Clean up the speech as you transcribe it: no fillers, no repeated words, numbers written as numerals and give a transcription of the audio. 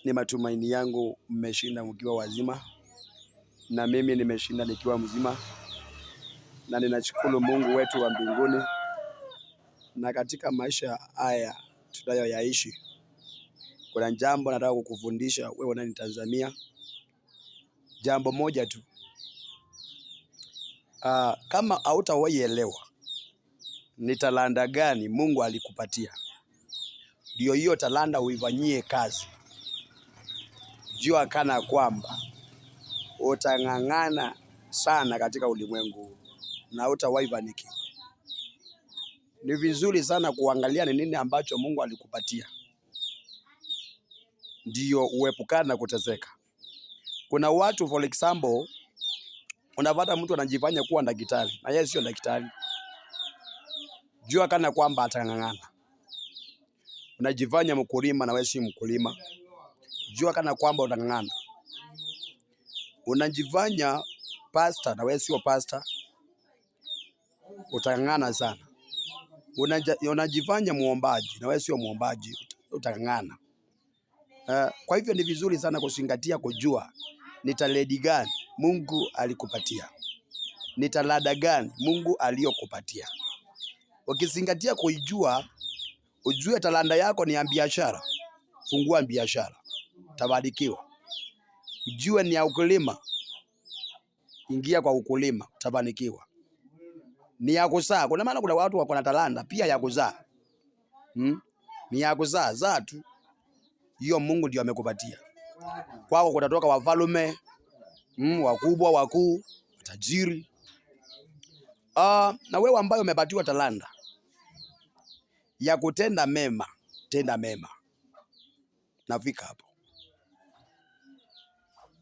Ni matumaini yangu mmeshinda mkiwa wazima, na mimi nimeshinda nikiwa mzima, na ninashukuru Mungu wetu wa mbinguni. Na katika maisha haya tunayoyaishi, kuna jambo nataka kukufundisha wewe unanitazamia. Jambo moja tu. Kama hautawahi elewa ni talanta gani Mungu alikupatia, ndio hiyo talanta uifanyie kazi, jua kana kwamba utang'ang'ana sana katika ulimwengu na hutawahi fanikiwa. Ni vizuri sana kuangalia ni nini ambacho Mungu alikupatia, ndio uepukane na kuteseka. Kuna watu, for example, unapata mtu anajifanya kuwa daktari na yeye sio daktari. Jua kana kwamba atang'ang'ana. Unajifanya mkulima na wewe si mkulima. Jua kana kwamba utang'ang'ana. Unajifanya pastor na wewe sio pastor. Utang'ang'ana sana. Unajifanya muombaji na wewe sio muombaji. Utang'ang'ana. Kwa hivyo ni vizuri sana kuzingatia, kujua ni talanta gani Mungu alikupatia, ni talanta gani Mungu aliyokupatia. Ukizingatia kuijua, ujue talanta yako ni ya biashara, fungua biashara, tabarikiwa. Ujue ni ya ukulima, ingia kwa ukulima, tabarikiwa. Ni ya kuzaa, kuna maana kuna watu wako na talanta pia ya kuzaa. Ni ya kuzaa, zaa tu. Hiyo Mungu ndio amekupatia. Kwako kutatoka wafalme, wakubwa, wakuu, tajiri. Na wewe ambaye umepatiwa talanta ya kutenda mema, tenda mema. Nafika hapo.